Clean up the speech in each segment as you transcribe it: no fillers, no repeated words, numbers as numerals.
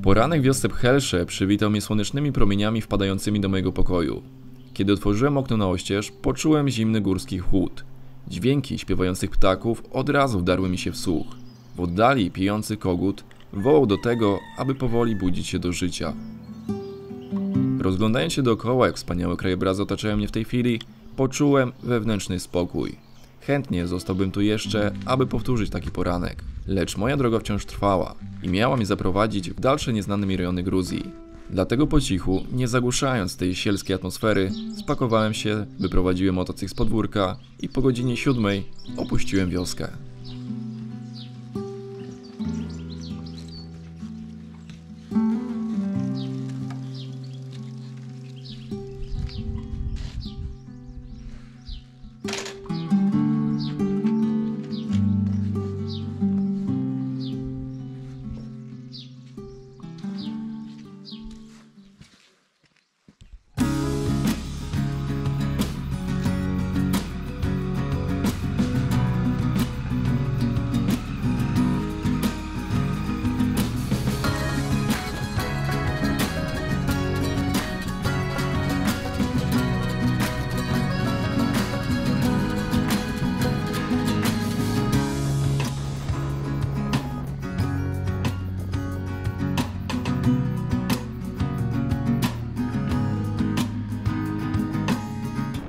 Poranek w wiosce Pchelsze przywitał mnie słonecznymi promieniami wpadającymi do mojego pokoju. Kiedy otworzyłem okno na oścież, poczułem zimny górski chłód. Dźwięki śpiewających ptaków od razu wdarły mi się w słuch. W oddali pijący kogut wołał do tego, aby powoli budzić się do życia. Rozglądając się dookoła, jak wspaniałe krajobrazy otaczają mnie w tej chwili, poczułem wewnętrzny spokój. Chętnie zostałbym tu jeszcze, aby powtórzyć taki poranek. Lecz moja droga wciąż trwała i miała mnie zaprowadzić w dalsze nieznane mi rejony Gruzji. Dlatego po cichu, nie zagłuszając tej sielskiej atmosfery, spakowałem się, wyprowadziłem motocykl z podwórka i po godzinie 7 opuściłem wioskę.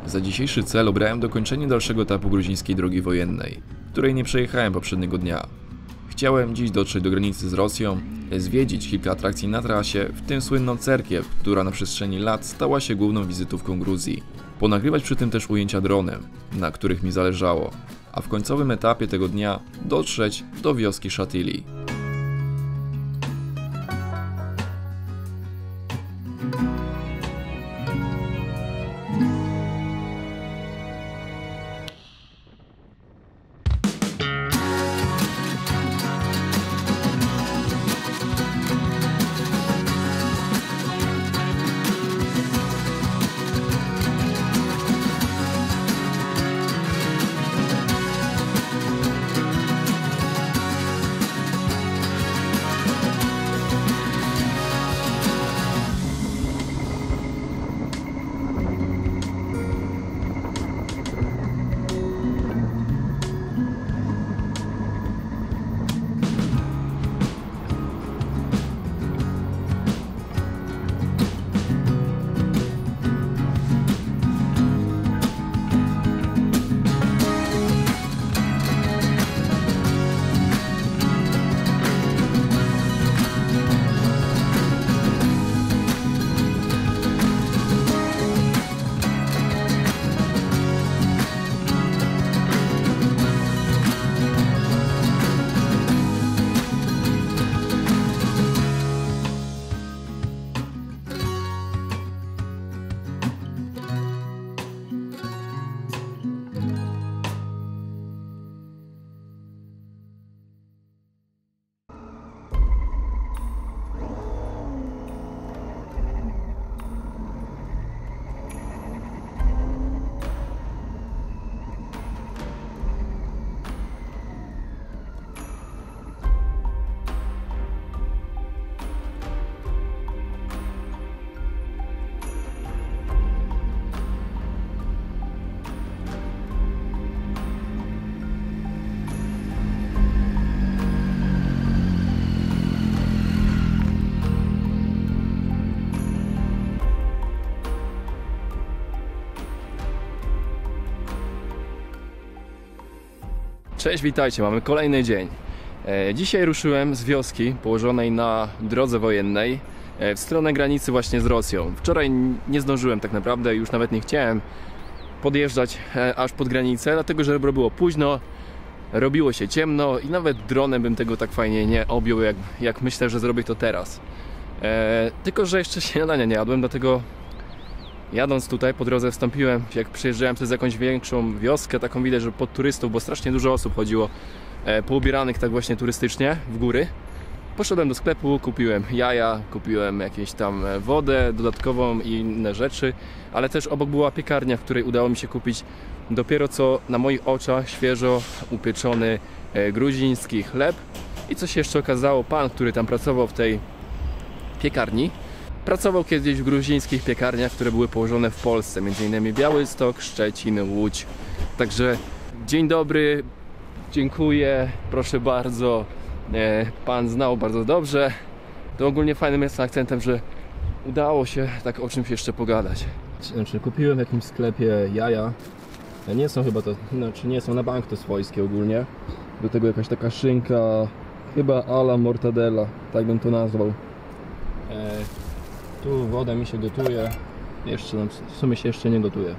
Za dzisiejszy cel obrałem dokończenie dalszego etapu gruzińskiej drogi wojennej, której nie przejechałem poprzedniego dnia. Chciałem dziś dotrzeć do granicy z Rosją, zwiedzić kilka atrakcji na trasie, w tym słynną cerkiew, która na przestrzeni lat stała się główną wizytówką Gruzji. Ponagrywać przy tym też ujęcia dronem, na których mi zależało, a w końcowym etapie tego dnia dotrzeć do wioski Shatili. Cześć, witajcie, mamy kolejny dzień. Dzisiaj ruszyłem z wioski położonej na drodze wojennej w stronę granicy właśnie z Rosją. Wczoraj nie zdążyłem tak naprawdę, już nawet nie chciałem podjeżdżać aż pod granicę, dlatego że było późno, robiło się ciemno i nawet dronem bym tego tak fajnie nie objął, jak myślę, że zrobię to teraz. Tylko że jeszcze śniadania nie jadłem, dlatego jadąc tutaj po drodze wstąpiłem, jak przejeżdżałem przez jakąś większą wioskę, taką widać, że pod turystów, bo strasznie dużo osób chodziło poubieranych tak właśnie turystycznie w góry. Poszedłem do sklepu, kupiłem jaja, kupiłem jakieś tam wodę dodatkową i inne rzeczy, ale też obok była piekarnia, w której udało mi się kupić dopiero co na moich oczach świeżo upieczony gruziński chleb. I co się jeszcze okazało, pan, który tam pracował w tej piekarni. Pracował kiedyś w gruzińskich piekarniach, które były położone w Polsce, m.in. Białystok, Szczecin, Łódź. Także dzień dobry, dziękuję, proszę bardzo. Pan znał bardzo dobrze. To ogólnie fajnym jest akcentem, że udało się tak o czymś jeszcze pogadać. Znaczy, kupiłem w jakimś sklepie jaja. Nie są chyba to, znaczy nie są na bank to swojskie ogólnie. Do tego jakaś taka szynka, chyba alla mortadella, tak bym to nazwał. Tu woda mi się gotuje. Jeszcze w sumie się jeszcze nie gotuje.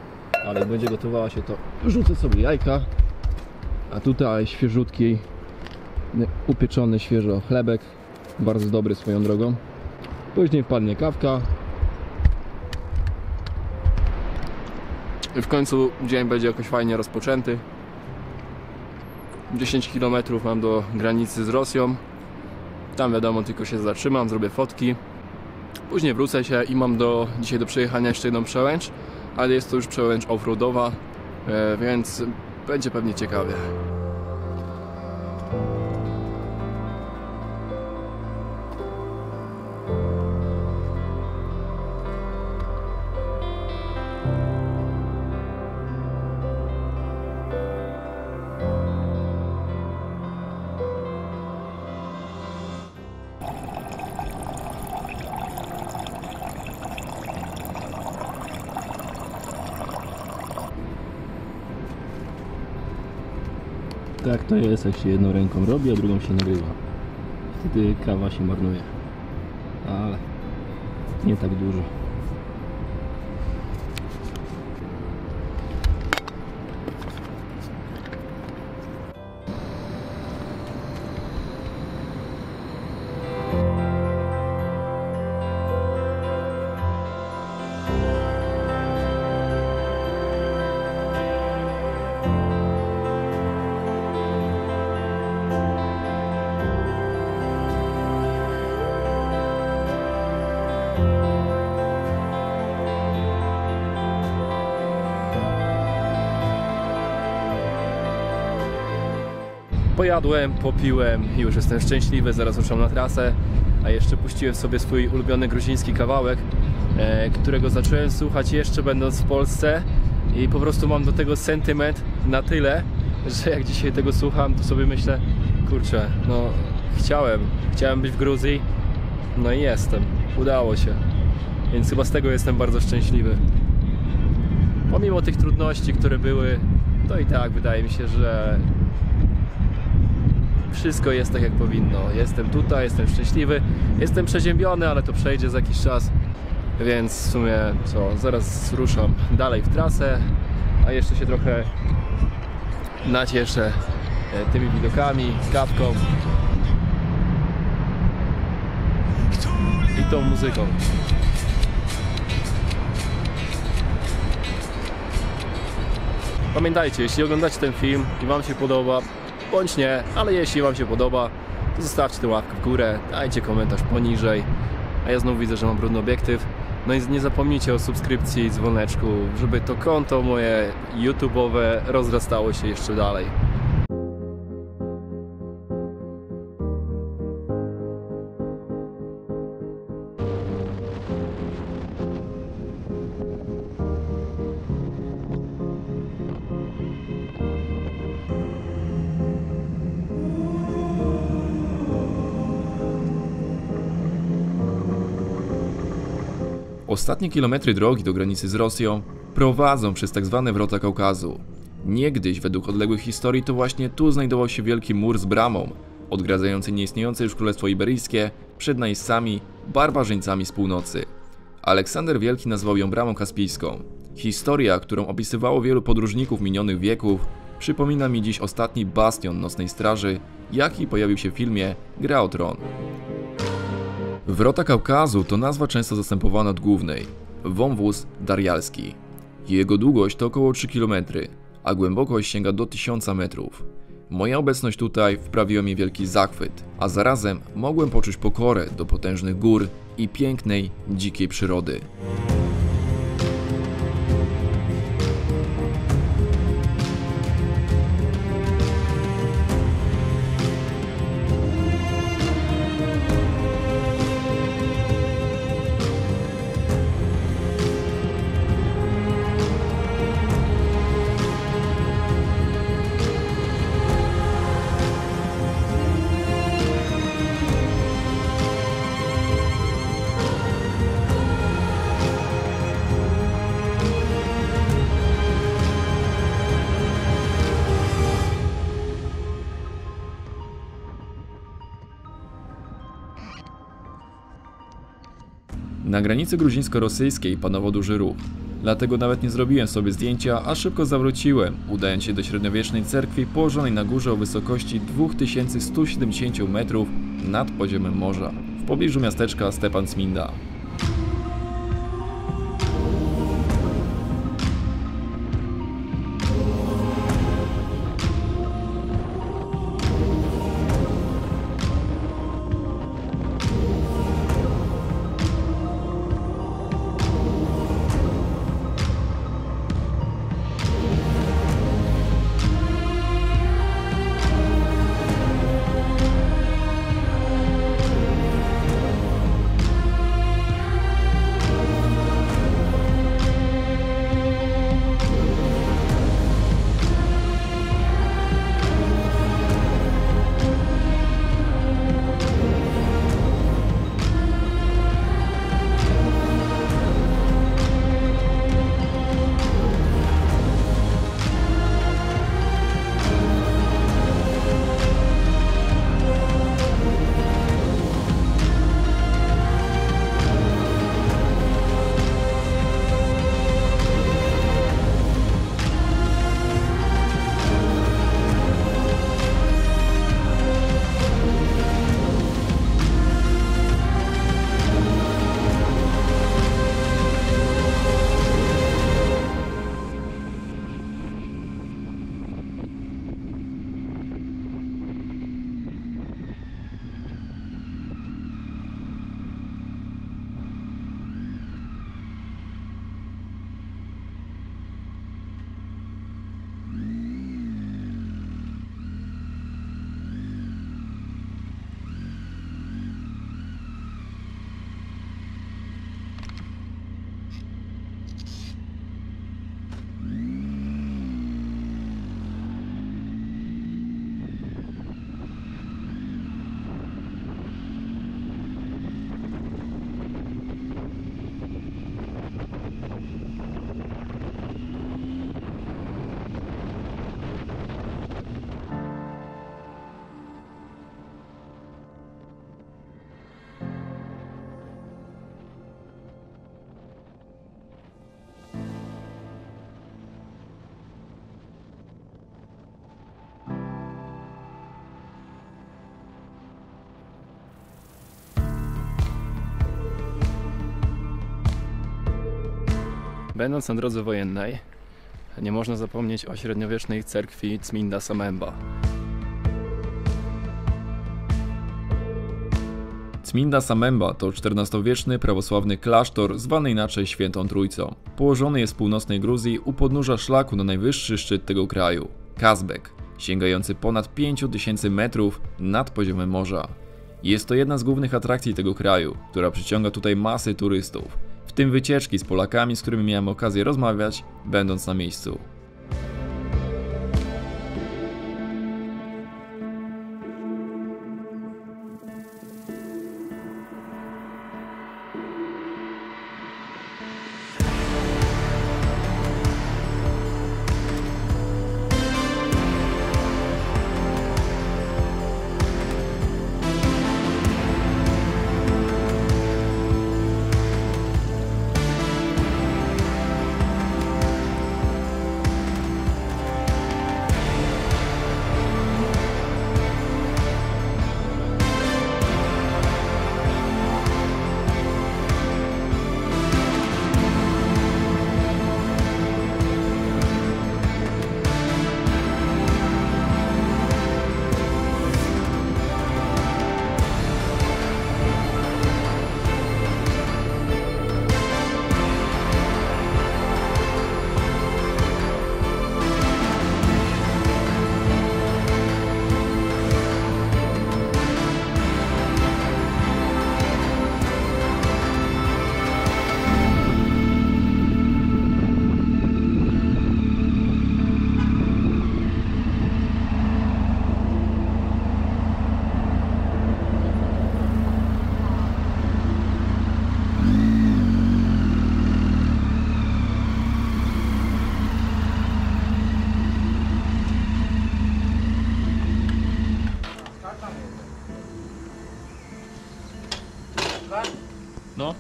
Ale jak będzie gotowała się, to rzucę sobie jajka. A tutaj świeżutki, upieczony świeżo chlebek. Bardzo dobry swoją drogą. Później wpadnie kawka. I w końcu dzień będzie jakoś fajnie rozpoczęty. 10 km mam do granicy z Rosją. Tam wiadomo, tylko się zatrzymam, zrobię fotki. Później wrócę się i mam dzisiaj do przejechania jeszcze jedną przełęcz. Ale jest to już przełęcz offroadowa, więc będzie pewnie ciekawie. Tak to jest, jak się jedną ręką robi, a drugą się nagrywa. Wtedy kawa się marnuje. Ale nie tak dużo. Pojadłem, popiłem i już jestem szczęśliwy, zaraz ruszam na trasę. A jeszcze puściłem sobie swój ulubiony gruziński kawałek, którego zacząłem słuchać jeszcze będąc w Polsce. I po prostu mam do tego sentyment na tyle, że jak dzisiaj tego słucham, to sobie myślę, kurczę, no chciałem być w Gruzji, no i jestem, udało się. Więc chyba z tego jestem bardzo szczęśliwy. Pomimo tych trudności, które były, to i tak wydaje mi się, że wszystko jest tak jak powinno. Jestem tutaj, jestem szczęśliwy, jestem przeziębiony, ale to przejdzie za jakiś czas. Więc w sumie zaraz ruszam dalej w trasę, a jeszcze się trochę nacieszę tymi widokami, kawką i tą muzyką. Pamiętajcie, jeśli oglądacie ten film i Wam się podoba, bądź nie, ale jeśli Wam się podoba, to zostawcie tę łapkę w górę, dajcie komentarz poniżej. A ja znowu widzę, że mam brudny obiektyw. No i nie zapomnijcie o subskrypcji i dzwoneczku, żeby to konto moje YouTube'owe rozrastało się jeszcze dalej. Ostatnie kilometry drogi do granicy z Rosją prowadzą przez tzw. Wrota Kaukazu. Niegdyś, według odległych historii, to właśnie tu znajdował się wielki mur z bramą, odgradzający nieistniejące już Królestwo Iberyjskie przed najeźdźcami, barbarzyńcami z północy. Aleksander Wielki nazwał ją Bramą Kaspijską. Historia, którą opisywało wielu podróżników minionych wieków, przypomina mi dziś ostatni bastion Nocnej Straży, jaki pojawił się w filmie Gra o Tron. Wrota Kaukazu to nazwa często zastępowana od głównej, wąwóz Darjalski. Jego długość to około 3 km, a głębokość sięga do 1000 metrów. Moja obecność tutaj wprawiła mi wielki zachwyt, a zarazem mogłem poczuć pokorę do potężnych gór i pięknej, dzikiej przyrody. Na granicy gruzińsko-rosyjskiej panował duży ruch, dlatego nawet nie zrobiłem sobie zdjęcia, a szybko zawróciłem, udając się do średniowiecznej cerkwi położonej na górze o wysokości 2170 metrów nad poziomem morza, w pobliżu miasteczka Stepan Cminda. Będąc na drodze wojennej, nie można zapomnieć o średniowiecznej cerkwi Cminda Samemba. Cminda Samemba to XIV-wieczny prawosławny klasztor zwany inaczej Świętą Trójcą. Położony jest w północnej Gruzji u podnóża szlaku na najwyższy szczyt tego kraju – Kazbek, sięgający ponad 5000 metrów nad poziomem morza. Jest to jedna z głównych atrakcji tego kraju, która przyciąga tutaj masy turystów, w tym wycieczki z Polakami, z którymi miałem okazję rozmawiać, będąc na miejscu. No?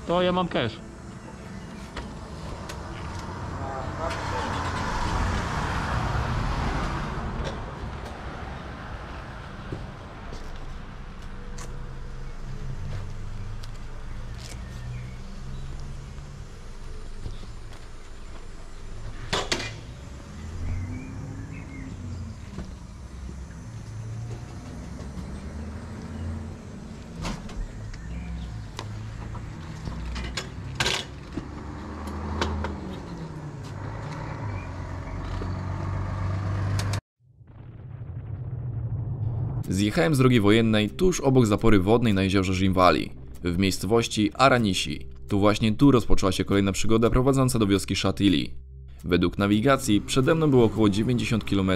To ja mam cash. Zjechałem z drogi wojennej tuż obok zapory wodnej na jeziorze Żinwali, w miejscowości Aranisi. To właśnie tu rozpoczęła się kolejna przygoda prowadząca do wioski Shatili. Według nawigacji przede mną było około 90 km,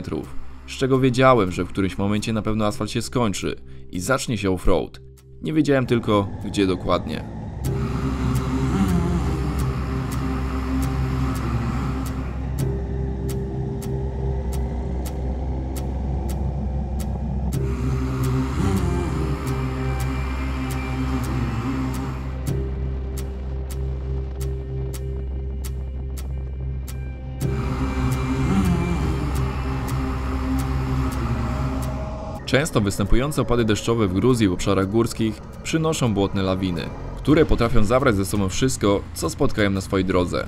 z czego wiedziałem, że w którymś momencie na pewno asfalt się skończy i zacznie się offroad. Nie wiedziałem tylko, gdzie dokładnie. Często występujące opady deszczowe w Gruzji w obszarach górskich przynoszą błotne lawiny, które potrafią zabrać ze sobą wszystko, co spotkają na swojej drodze.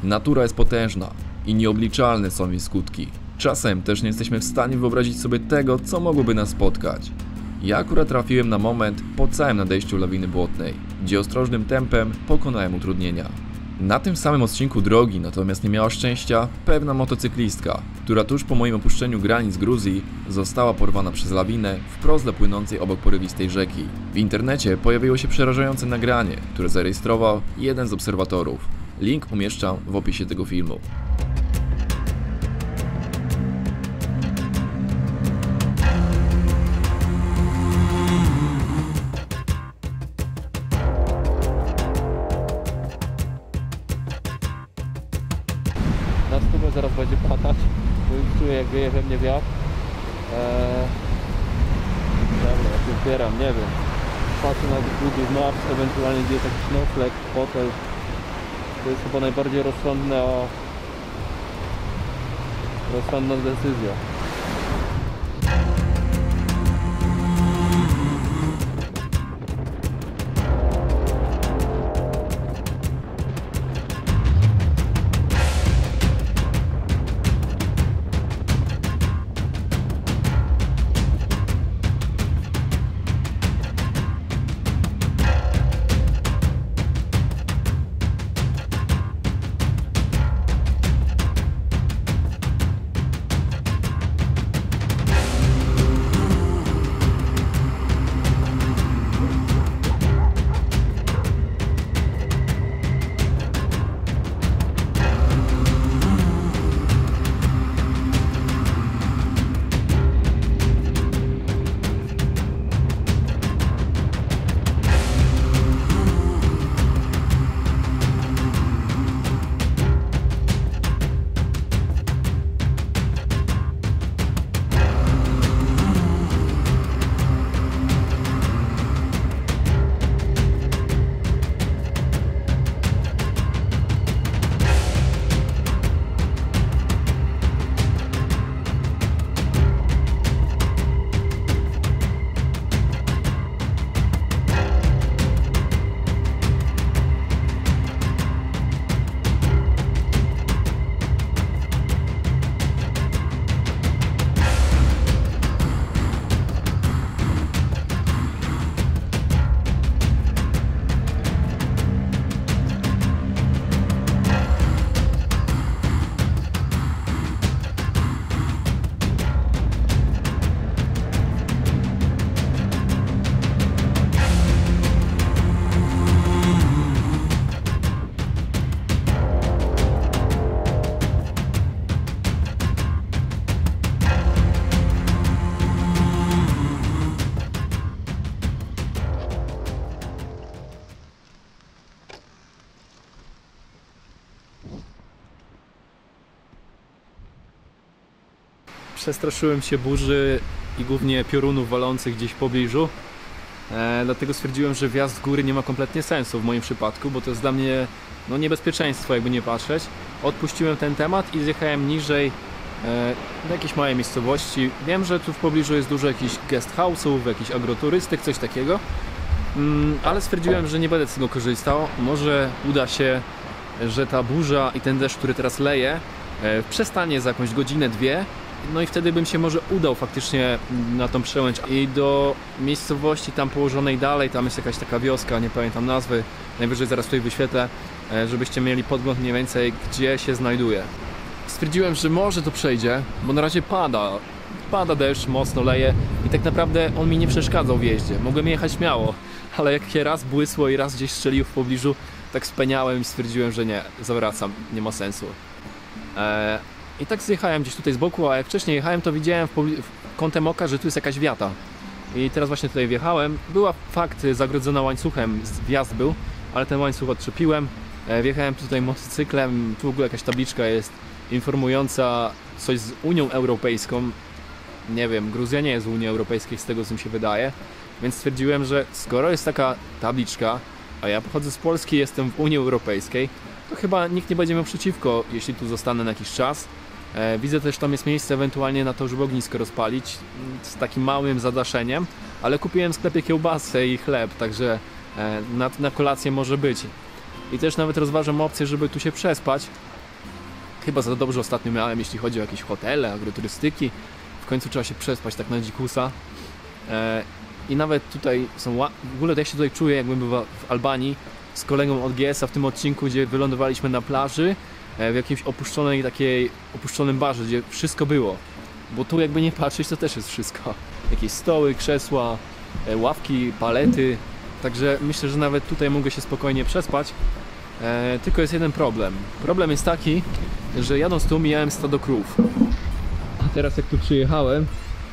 Natura jest potężna i nieobliczalne są jej skutki. Czasem też nie jesteśmy w stanie wyobrazić sobie tego, co mogłoby nas spotkać. Ja akurat trafiłem na moment po całym nadejściu lawiny błotnej, gdzie ostrożnym tempem pokonałem utrudnienia. Na tym samym odcinku drogi natomiast nie miała szczęścia pewna motocyklistka, która tuż po moim opuszczeniu granic Gruzji została porwana przez lawinę wprost do płynącej obok porywistej rzeki. W internecie pojawiło się przerażające nagranie, które zarejestrował jeden z obserwatorów. Link umieszczam w opisie tego filmu. Na stówę zaraz będzie padać, bo już czuję, jak wieje we mnie wiatr. Dobra, ja się zbieram, nie wiem. Patrzę na Google Maps, ewentualnie gdzie jest jakiś nocleg, hotel. To jest chyba najbardziej rozsądna decyzja. Przestraszyłem się burzy i głównie piorunów walących gdzieś w pobliżu. Dlatego stwierdziłem, że wjazd w góry nie ma kompletnie sensu w moim przypadku, bo to jest dla mnie niebezpieczeństwo, jakby nie patrzeć. Odpuściłem ten temat i zjechałem niżej do jakiejś małej miejscowości. Wiem, że tu w pobliżu jest dużo jakichś guest house'ów, jakichś agroturystyk, coś takiego, ale stwierdziłem, że nie będę z tego korzystał. Może uda się, że ta burza i ten deszcz, który teraz leje, przestanie za jakąś godzinę, dwie. No i wtedy bym się może udał faktycznie na tą przełęcz i do miejscowości tam położonej dalej, tam jest jakaś taka wioska, nie pamiętam nazwy, najwyżej zaraz tutaj wyświetlę, żebyście mieli podgląd mniej więcej, gdzie się znajduje. Stwierdziłem, że może to przejdzie, bo na razie pada deszcz, mocno leje i tak naprawdę on mi nie przeszkadzał w jeździe. Mogłem jechać śmiało, ale jak się raz błysło i raz gdzieś strzelił w pobliżu, tak speniałem i stwierdziłem, że nie, zawracam, nie ma sensu. I tak zjechałem gdzieś tutaj z boku, a jak wcześniej jechałem, to widziałem kątem oka, że tu jest jakaś wiata. I teraz właśnie tutaj wjechałem. Była fakt zagrodzona łańcuchem, wjazd był, ale ten łańcuch odczepiłem. Wjechałem tutaj motocyklem, tu w ogóle jakaś tabliczka jest informująca coś z Unią Europejską. Nie wiem, Gruzja nie jest w Unii Europejskiej, z tego co mi się wydaje. Więc stwierdziłem, że skoro jest taka tabliczka, a ja pochodzę z Polski, jestem w Unii Europejskiej, to chyba nikt nie będzie miał przeciwko, jeśli tu zostanę na jakiś czas. Widzę też, tam jest miejsce ewentualnie na to, żeby ognisko rozpalić z takim małym zadaszeniem, ale kupiłem w sklepie kiełbasę i chleb, także na kolację może być. I też nawet rozważam opcję, żeby tu się przespać. Chyba za dobrze ostatnio miałem, jeśli chodzi o jakieś hotele, agroturystyki. W końcu trzeba się przespać tak na dzikusa. I nawet tutaj są... W ogóle ja się tutaj czuję, jakbym był w Albanii z kolegą od GS-a w tym odcinku, gdzie wylądowaliśmy na plaży w jakimś opuszczonym barze, gdzie wszystko było. Bo tu jakby nie patrzeć, to też jest wszystko. Jakieś stoły, krzesła, ławki, palety. Także myślę, że nawet tutaj mogę się spokojnie przespać. Tylko jest jeden problem. Problem jest taki, że jadąc tu mijałem stado krów. A teraz jak tu przyjechałem,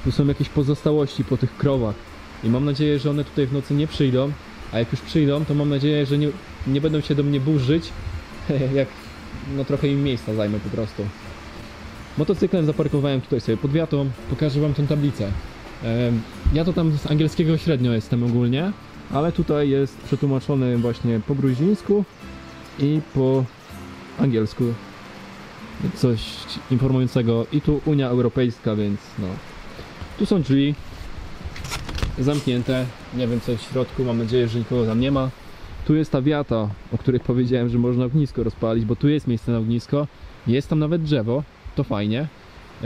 tu są jakieś pozostałości po tych krowach. I mam nadzieję, że one tutaj w nocy nie przyjdą. A jak już przyjdą, to mam nadzieję, że nie będą się do mnie burzyć. Jak trochę im miejsca zajmę po prostu. Motocyklem zaparkowałem tutaj sobie pod wiatą. Pokażę wam tę tablicę. Ja to tam z angielskiego średnio jestem ogólnie, ale tutaj jest przetłumaczone właśnie po gruzińsku i po angielsku coś informującego i tu Unia Europejska, więc no. Tu są drzwi zamknięte, nie wiem co jest w środku, mam nadzieję, że nikogo tam nie ma. Tu jest ta wiata, o której powiedziałem, że można ognisko rozpalić, bo tu jest miejsce na ognisko. Jest tam nawet drzewo, to fajnie,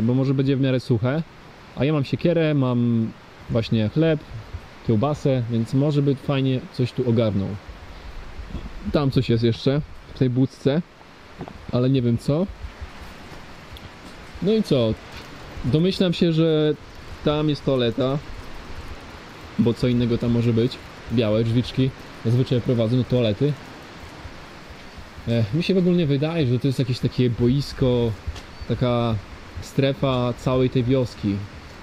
bo może będzie w miarę suche. A ja mam siekierę, mam właśnie chleb, kiełbasę, więc może by fajnie coś tu ogarnął. Tam coś jest jeszcze, w tej budce, ale nie wiem co. No i co? Domyślam się, że tam jest toaleta, bo co innego tam może być. Białe drzwiczki, zazwyczaj prowadzą do toalety. Mi się w ogóle nie wydaje, że to jest jakieś takie boisko, taka strefa całej tej wioski.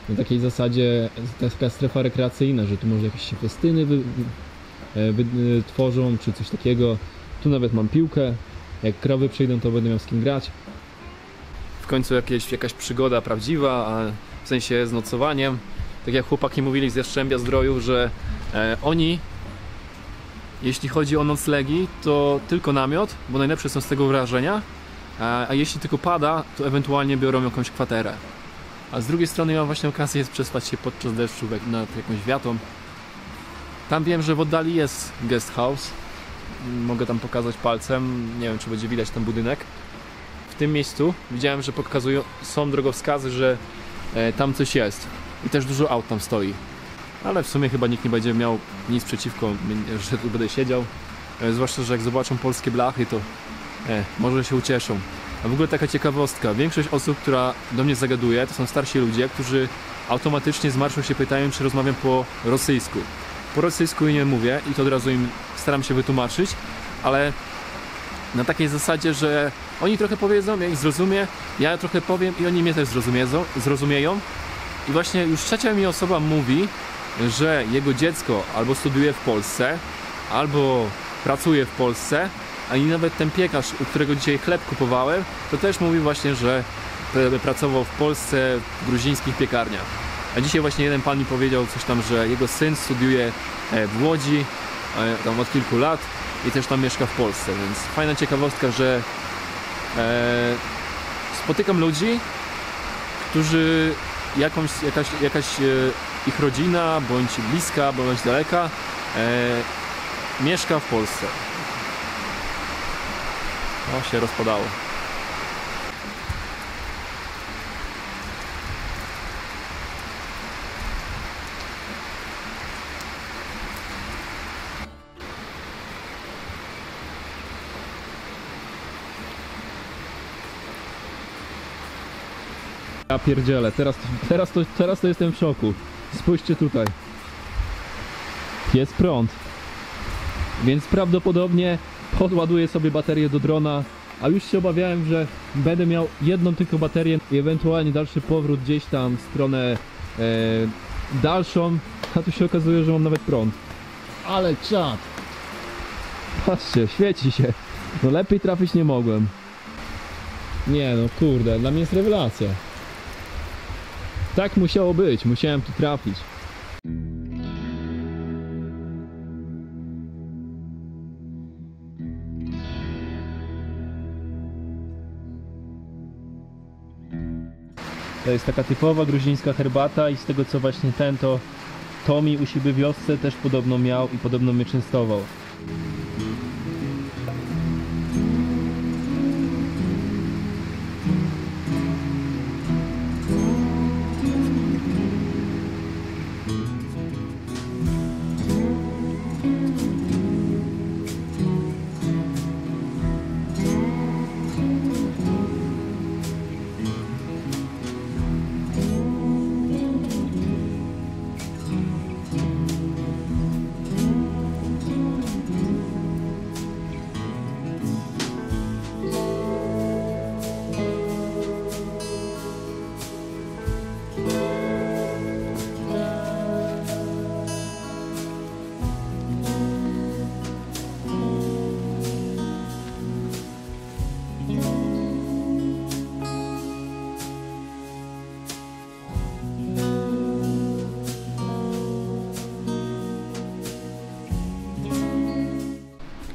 Na takiej zasadzie taka strefa rekreacyjna, że tu może jakieś się festyny tworzą, czy coś takiego. Tu nawet mam piłkę, jak krowy przyjdą, to będę miał z kim grać. W końcu jakaś przygoda prawdziwa, a w sensie z nocowaniem. Tak jak chłopaki mówili z Jastrzębia Zdrojów, że oni, jeśli chodzi o noclegi, to tylko namiot, bo najlepsze są z tego wrażenia, a jeśli tylko pada, to ewentualnie biorą jakąś kwaterę. A z drugiej strony ja mam właśnie okazję przespać się podczas deszczu nad jakąś wiatą. Tam wiem, że w oddali jest guest house. Mogę tam pokazać palcem, nie wiem czy będzie widać ten budynek. W tym miejscu widziałem, że są drogowskazy, że tam coś jest. I też dużo aut tam stoi. Ale w sumie chyba nikt nie będzie miał nic przeciwko, że tu będę siedział. Zwłaszcza, że jak zobaczą polskie blachy, to może się ucieszą. A w ogóle taka ciekawostka. Większość osób, która do mnie zagaduje, to są starsi ludzie, którzy automatycznie z marszu się pytają, czy rozmawiam po rosyjsku. Po rosyjsku nie mówię i to od razu im staram się wytłumaczyć, ale na takiej zasadzie, że oni trochę powiedzą, ja ich zrozumiem, ja trochę powiem i oni mnie też zrozumieją. I właśnie już trzecia mi osoba mówi, że jego dziecko albo studiuje w Polsce, albo pracuje w Polsce, a i nawet ten piekarz, u którego dzisiaj chleb kupowałem, to też mówi właśnie, że pracował w Polsce w gruzińskich piekarniach. A dzisiaj właśnie jeden pan mi powiedział coś tam, że jego syn studiuje w Łodzi tam od kilku lat i też tam mieszka w Polsce, więc fajna ciekawostka, że spotykam ludzi, którzy jakaś ich rodzina, bądź bliska, bądź daleka mieszka w Polsce. No, się rozpadało. Ja pierdzielę, teraz to jestem w szoku. Spójrzcie tutaj. Jest prąd. Więc prawdopodobnie podładuję sobie baterię do drona, a już się obawiałem, że będę miał jedną tylko baterię i ewentualnie dalszy powrót gdzieś tam w stronę dalszą, a tu się okazuje, że mam nawet prąd. Ale czad! Patrzcie, świeci się. No lepiej trafić nie mogłem. Nie no kurde, dla mnie jest rewelacja. Tak musiało być, musiałem tu trafić. To jest taka typowa gruzińska herbata i z tego co właśnie to Tomi u siebie w wiosce też podobno miał i podobno mnie częstował.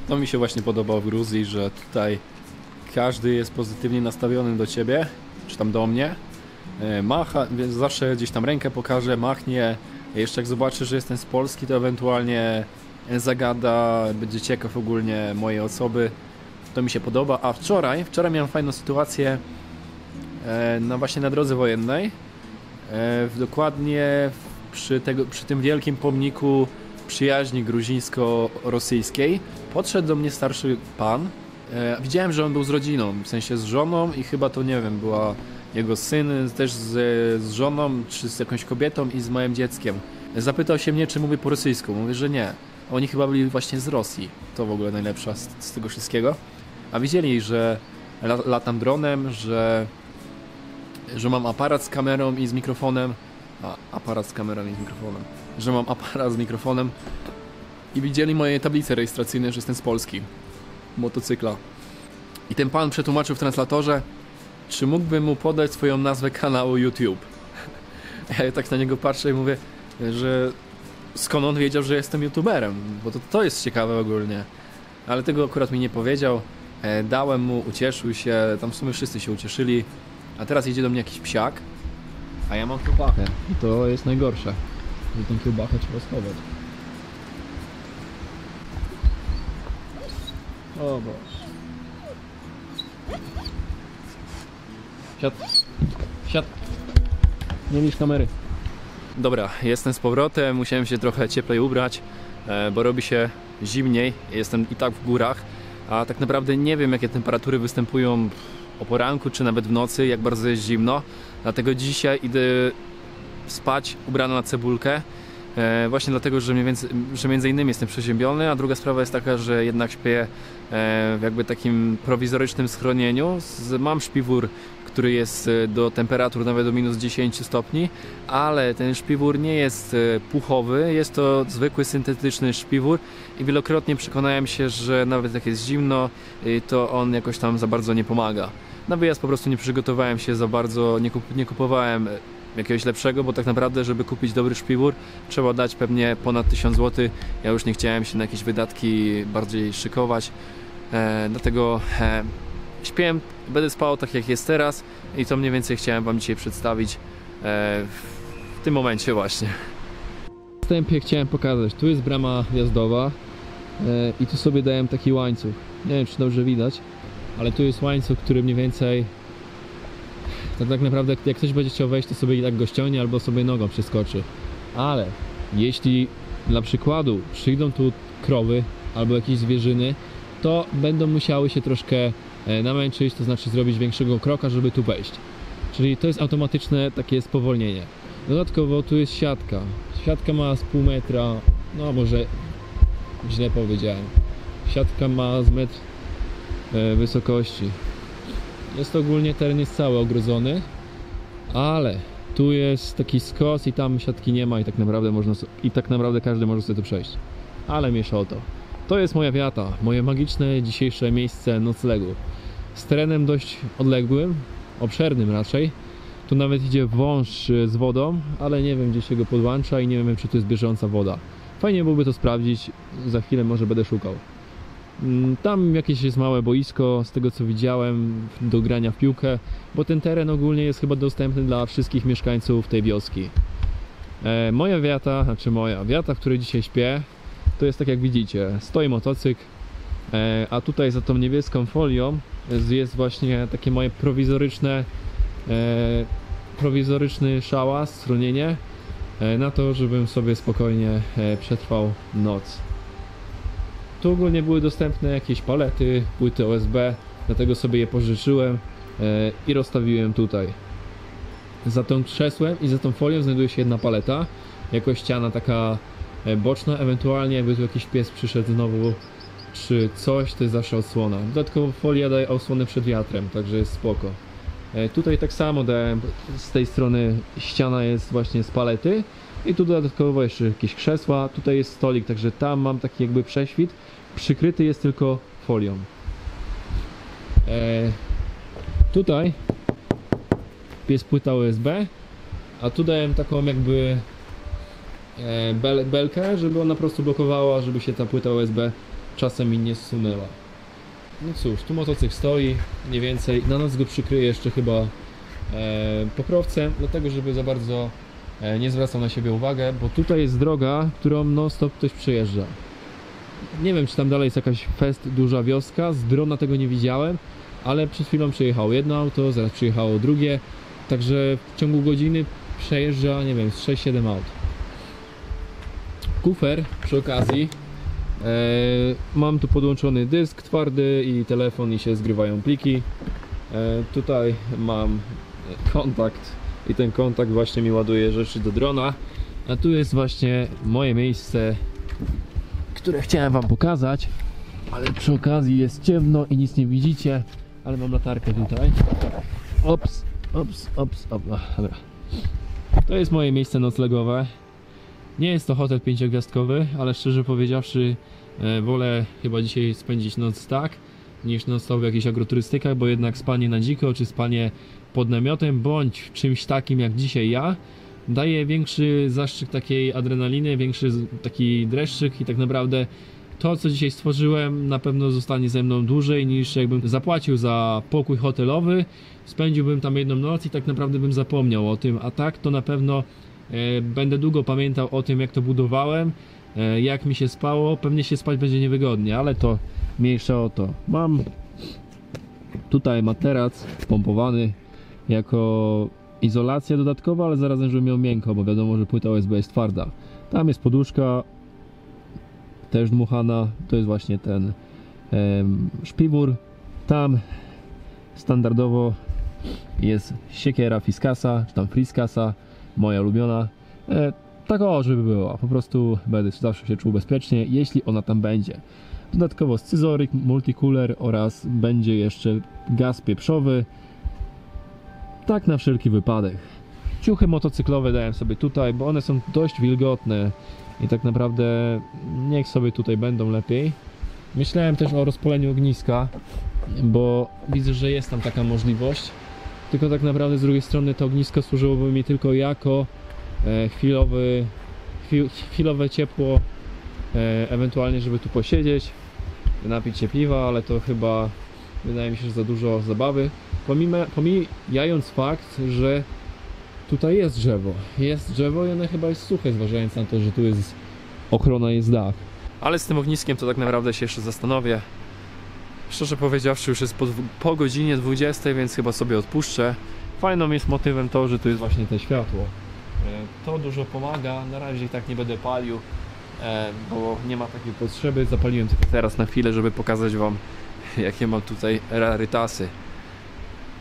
To mi się właśnie podoba w Gruzji, że tutaj każdy jest pozytywnie nastawiony do ciebie, czy tam do mnie. Macha, więc zawsze gdzieś tam rękę pokaże, machnie. Jeszcze jak zobaczy, że jestem z Polski, to ewentualnie zagada, będzie ciekaw ogólnie mojej osoby. To mi się podoba. A wczoraj miałem fajną sytuację właśnie na drodze wojennej. Dokładnie przy tym wielkim pomniku przyjaźni gruzińsko-rosyjskiej podszedł do mnie starszy pan. Widziałem, że on był z rodziną, w sensie z żoną i chyba to, nie wiem, była jego syn też z żoną, czy z jakąś kobietą i z małym dzieckiem. Zapytał się mnie, czy mówię po rosyjsku. Mówię, że nie. Oni chyba byli właśnie z Rosji. To w ogóle najlepsza z tego wszystkiego. A widzieli, że latam dronem, że mam aparat z kamerą i z mikrofonem. Aparat z kamerą i z mikrofonem. Że mam aparat z mikrofonem. I widzieli moje tablice rejestracyjne, że jestem z Polski. Motocykla. I ten pan przetłumaczył w translatorze, czy mógłbym mu podać swoją nazwę kanału YouTube. Ja tak na niego patrzę i mówię, że skąd on wiedział, że jestem youtuberem, bo to jest ciekawe ogólnie. Ale tego akurat mi nie powiedział. Dałem mu, ucieszył się, tam w sumie wszyscy się ucieszyli. A teraz idzie do mnie jakiś psiak, a ja mam kiełbachę. I to jest najgorsze, że tą kiełbachę trzeba schować. O Boże. Siad. Nie niż kamery. Dobra, jestem z powrotem, musiałem się trochę cieplej ubrać, bo robi się zimniej, jestem i tak w górach, a tak naprawdę nie wiem, jakie temperatury występują o poranku, czy nawet w nocy, jak bardzo jest zimno, dlatego dzisiaj idę spać ubrany na cebulkę, właśnie dlatego, że między innymi jestem przeziębiony, a druga sprawa jest taka, że jednak śpię w jakby takim prowizorycznym schronieniu. Mam śpiwór, który jest do temperatur nawet do minus 10 stopni, ale ten śpiwór nie jest puchowy, jest to zwykły syntetyczny śpiwór i wielokrotnie przekonałem się, że nawet jak jest zimno, to on jakoś tam za bardzo nie pomaga. Na wyjazd po prostu nie przygotowałem się za bardzo, nie kupowałem jakiegoś lepszego, bo tak naprawdę, żeby kupić dobry szpiwór, trzeba dać pewnie ponad 1000 zł. Ja już nie chciałem się na jakieś wydatki bardziej szykować, dlatego śpię, będę spał tak jak jest teraz i to mniej więcej chciałem wam dzisiaj przedstawić w tym momencie właśnie. W wstępie chciałem pokazać, tu jest brama wjazdowa i tu sobie dałem taki łańcuch. Nie wiem, czy dobrze widać, ale tu jest łańcuch, który mniej więcej tak naprawdę jak ktoś będzie chciał wejść, to sobie i tak go ściągnie albo sobie nogą przeskoczy. Ale jeśli dla przykładu przyjdą tu krowy albo jakieś zwierzyny, to będą musiały się troszkę namęczyć, to znaczy zrobić większego kroka, żeby tu wejść. Czyli to jest automatyczne takie spowolnienie. Dodatkowo tu jest siatka. Siatka ma z pół metra, no może źle powiedziałem. Siatka ma z metr wysokości. Jest ogólnie, teren jest cały ogrodzony, ale tu jest taki skos i tam siatki nie ma i tak naprawdę każdy może sobie tu przejść. Ale mniejsza o to. To jest moja wiata, moje magiczne dzisiejsze miejsce noclegu. Z terenem dość odległym, obszernym raczej. Tu nawet idzie wąż z wodą, ale nie wiem, gdzie się go podłącza i nie wiem, czy to jest bieżąca woda. Fajnie byłoby to sprawdzić, za chwilę może będę szukał. Tam jakieś jest małe boisko, z tego co widziałem, do grania w piłkę, bo ten teren ogólnie jest chyba dostępny dla wszystkich mieszkańców tej wioski. Moja wiata, w której dzisiaj śpię, to jest tak jak widzicie, stoi motocykl, a tutaj za tą niebieską folią jest właśnie takie moje prowizoryczny szałas, schronienie na to, żebym sobie spokojnie przetrwał noc. Tu ogólnie były dostępne jakieś palety, płyty OSB, dlatego sobie je pożyczyłem i rozstawiłem tutaj. Za tą krzesłem i za tą folią znajduje się jedna paleta, jako ściana taka boczna, ewentualnie jakby tu jakiś pies przyszedł znowu czy coś, to jest zawsze odsłona. Dodatkowo folia daje osłonę przed wiatrem, także jest spoko. Tutaj tak samo dałem, z tej strony ściana jest właśnie z palety i tu dodatkowo jeszcze jakieś krzesła, tutaj jest stolik, także tam mam taki jakby prześwit, przykryty jest tylko folią. Tutaj jest płyta USB, a tu dałem taką jakby belkę, żeby ona po prostu blokowała, żeby się ta płyta USB czasem mi nie zsunęła. No cóż, tu motocykl stoi, mniej więcej, na noc go przykryję jeszcze chyba pokrowcem, dlatego żeby za bardzo nie zwracał na siebie uwagę, bo tutaj jest droga, którą non stop ktoś przejeżdża. Nie wiem, czy tam dalej jest jakaś duża wioska, z drona tego nie widziałem, ale przed chwilą przejechało jedno auto, zaraz przyjechało drugie, także w ciągu godziny przejeżdża, nie wiem, 6-7 aut. Kufer przy okazji, mam tu podłączony dysk twardy i telefon i się zgrywają pliki. Tutaj mam kontakt i ten kontakt właśnie mi ładuje rzeczy do drona, a tu jest właśnie moje miejsce, które chciałem wam pokazać, ale przy okazji jest ciemno i nic nie widzicie, ale mam latarkę tutaj. Ops, dobra. To jest moje miejsce noclegowe. Nie jest to hotel 5-gwiazdkowy, ale szczerze powiedziawszy wolę chyba dzisiaj spędzić noc tak, niż non-stop w jakichś agroturystykach, bo jednak spanie na dziko, czy spanie pod namiotem, bądź czymś takim jak dzisiaj ja, daje większy zastrzyk takiej adrenaliny, większy taki dreszczyk i tak naprawdę to, co dzisiaj stworzyłem, na pewno zostanie ze mną dłużej niż jakbym zapłacił za pokój hotelowy, spędziłbym tam jedną noc i tak naprawdę bym zapomniał o tym, a tak to na pewno będę długo pamiętał o tym, jak to budowałem, jak mi się spało. Pewnie się spać będzie niewygodnie, ale to mniejsza o to. Mam tutaj materac pompowany jako izolacja dodatkowa, ale zarazem, żeby miał miękko, bo wiadomo, że płyta USB jest twarda. Tam jest poduszka też dmuchana, to jest właśnie ten szpiwór. Tam standardowo jest siekiera Fiskasa, czy tam Friskasa, moja ulubiona. Tak o, żeby była, po prostu będę zawsze się czuł bezpiecznie, jeśli ona tam będzie. Dodatkowo scyzoryk, multicooler oraz będzie jeszcze gaz pieprzowy, tak na wszelki wypadek. Ciuchy motocyklowe dałem sobie tutaj, bo one są dość wilgotne i tak naprawdę niech sobie tutaj będą lepiej. Myślałem też o rozpaleniu ogniska, bo widzę, że jest tam taka możliwość. tylko tak naprawdę z drugiej strony to ognisko służyłoby mi tylko jako chwilowe ciepło, ewentualnie żeby tu posiedzieć, napić się piwa, ale to chyba wydaje mi się, że za dużo zabawy. Pomijając fakt, że tutaj jest drzewo i ono chyba jest suche, zważając na to, że tu jest ochrona, jest dach. Ale z tym ogniskiem to tak naprawdę się jeszcze zastanowię. Szczerze powiedziawszy, już jest po godzinie 20, więc chyba sobie odpuszczę. Fajną jest motywem to, że tu jest właśnie to światło. To dużo pomaga, na razie i tak nie będę palił, bo nie ma takiej potrzeby. Zapaliłem tylko teraz na chwilę, żeby pokazać wam, jakie mam tutaj rarytasy.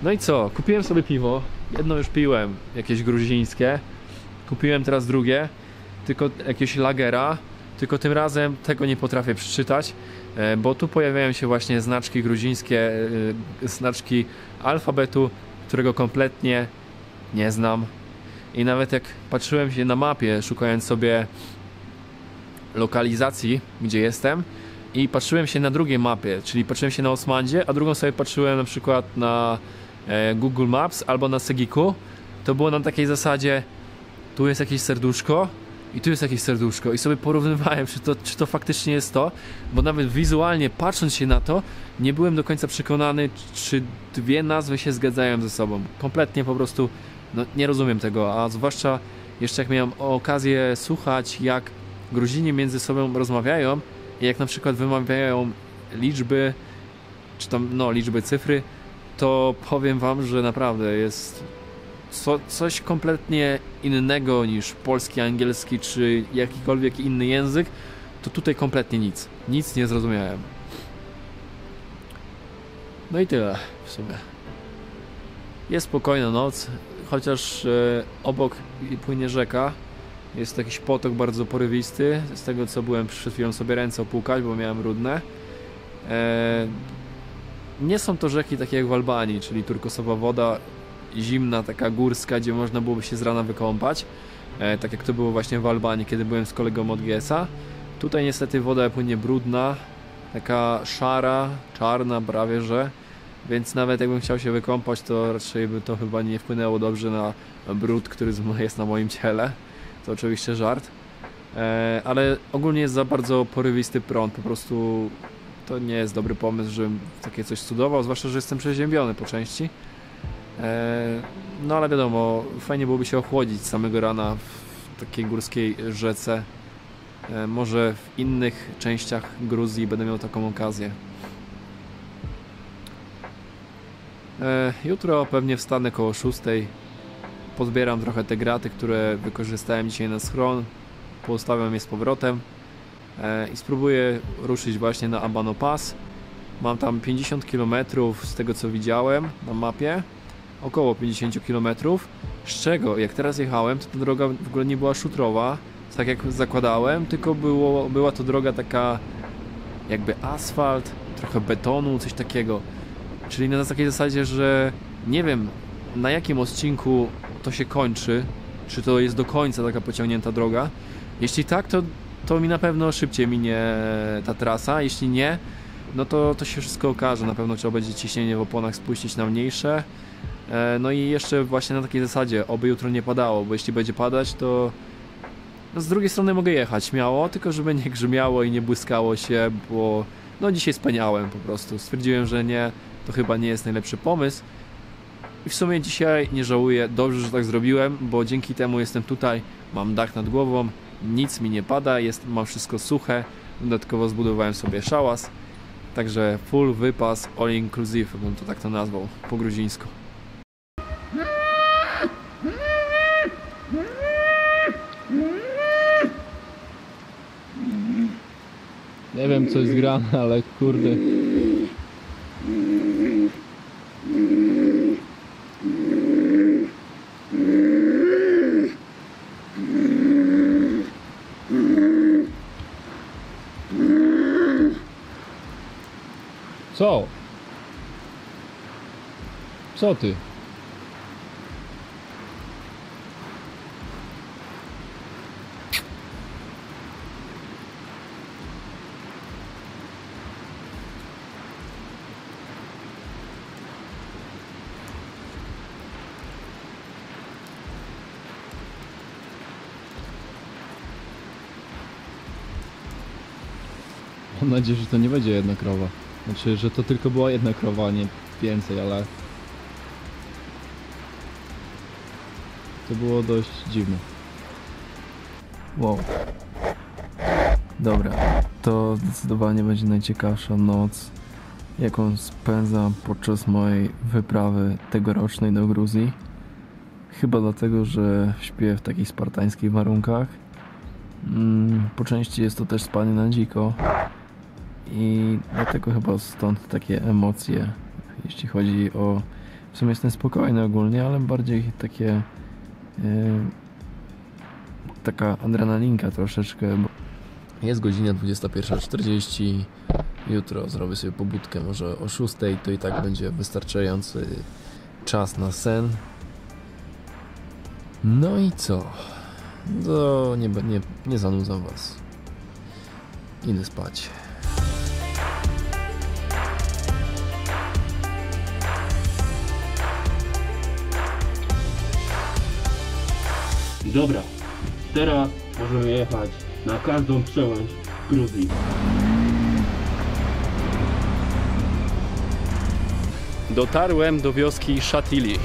No i co? Kupiłem sobie piwo. Jedno już piłem, jakieś gruzińskie. Kupiłem teraz drugie, tylko jakieś lagera. Tylko tym razem tego nie potrafię przeczytać, bo tu pojawiają się właśnie znaczki gruzińskie, znaczki alfabetu, którego kompletnie nie znam. I nawet jak patrzyłem się na mapie, szukając sobie lokalizacji, gdzie jestem, i patrzyłem się na drugiej mapie, czyli patrzyłem się na Osmandzie, a drugą sobie patrzyłem na przykład na Google Maps albo na Segiku, to było na takiej zasadzie: tu jest jakieś serduszko i tu jest jakieś serduszko, i sobie porównywałem, czy to faktycznie jest to, bo nawet wizualnie patrząc się na to, nie byłem do końca przekonany, czy dwie nazwy się zgadzają ze sobą. Kompletnie po prostu nie rozumiem tego, a zwłaszcza jeszcze jak miałem okazję słuchać, jak Gruzini między sobą rozmawiają i jak na przykład wymawiają liczby, czy tam liczby, cyfry, to powiem wam, że naprawdę jest coś kompletnie innego niż polski, angielski czy jakikolwiek inny język. To tutaj kompletnie nic nie zrozumiałem. No i tyle w sumie. Jest spokojna noc, chociaż obok płynie rzeka. Jest jakiś potok bardzo porywisty. Z tego co byłem przed chwilą sobie ręce opłukać, bo miałem brudne. Nie są to rzeki takie jak w Albanii, czyli turkosowa woda, zimna, taka górska, gdzie można byłoby się z rana wykąpać. Tak jak to było właśnie w Albanii, kiedy byłem z kolegą od GS-a. Tutaj niestety woda płynie brudna, taka szara, czarna prawie że. Więc nawet jakbym chciał się wykąpać, to raczej by to chyba nie wpłynęło dobrze na brud, który jest na moim ciele. To oczywiście żart. Ale ogólnie jest za bardzo porywisty prąd. Po prostu to nie jest dobry pomysł, żebym takie coś cudował. Zwłaszcza, że jestem przeziębiony po części. No ale wiadomo, fajnie byłoby się ochłodzić samego rana w takiej górskiej rzece. Może w innych częściach Gruzji będę miał taką okazję. Jutro pewnie wstanę koło 6. Pozbieram trochę te graty, które wykorzystałem dzisiaj na schron. Poustawiam je z powrotem i spróbuję ruszyć właśnie na Abano Pass. Mam tam 50 km z tego co widziałem na mapie. Około 50 km, z czego jak teraz jechałem, to ta droga w ogóle nie była szutrowa, tak jak zakładałem, tylko była to droga taka jakby asfalt, trochę betonu, coś takiego. Czyli na takiej zasadzie, że nie wiem na jakim odcinku to się kończy, czy to jest do końca taka pociągnięta droga. Jeśli tak, to mi na pewno szybciej minie ta trasa, jeśli nie, no to się wszystko okaże. Na pewno trzeba będzie ciśnienie w oponach spuścić na mniejsze. No i jeszcze właśnie na takiej zasadzie, oby jutro nie padało, bo jeśli będzie padać, to z drugiej strony mogę jechać śmiało, tylko żeby nie grzmiało i nie błyskało się, bo dzisiaj speniałem po prostu. Stwierdziłem, że nie, to chyba nie jest najlepszy pomysł. I w sumie dzisiaj nie żałuję, dobrze, że tak zrobiłem, bo dzięki temu jestem tutaj, mam dach nad głową, nic mi nie pada, mam wszystko suche, dodatkowo zbudowałem sobie szałas, także full wypas, all inclusive, bym to tak to nazwał po gruzińsku. Nie wiem co jest grane, ale kurde. Co? Co ty? Mam nadzieję, że to nie będzie jedna krowa. Znaczy, że to tylko była jedna krowa, a nie więcej, ale... To było dość dziwne. Wow. Dobra, to zdecydowanie będzie najciekawsza noc, jaką spędzam podczas mojej wyprawy tegorocznej do Gruzji. Chyba dlatego, że śpię w takich spartańskich warunkach. Po części jest to też spanie na dziko i dlatego chyba stąd takie emocje, jeśli chodzi o... W sumie jestem spokojny ogólnie, ale bardziej takie... taka adrenalinka troszeczkę. Jest godzina 21:40. Jutro zrobię sobie pobudkę może o 6, to i tak będzie wystarczający czas na sen. No i co? To nie zanudzam was. Idę spać. Dobra, teraz możemy jechać na każdą przełęcz w Gruzji. Dotarłem do wioski Shatili.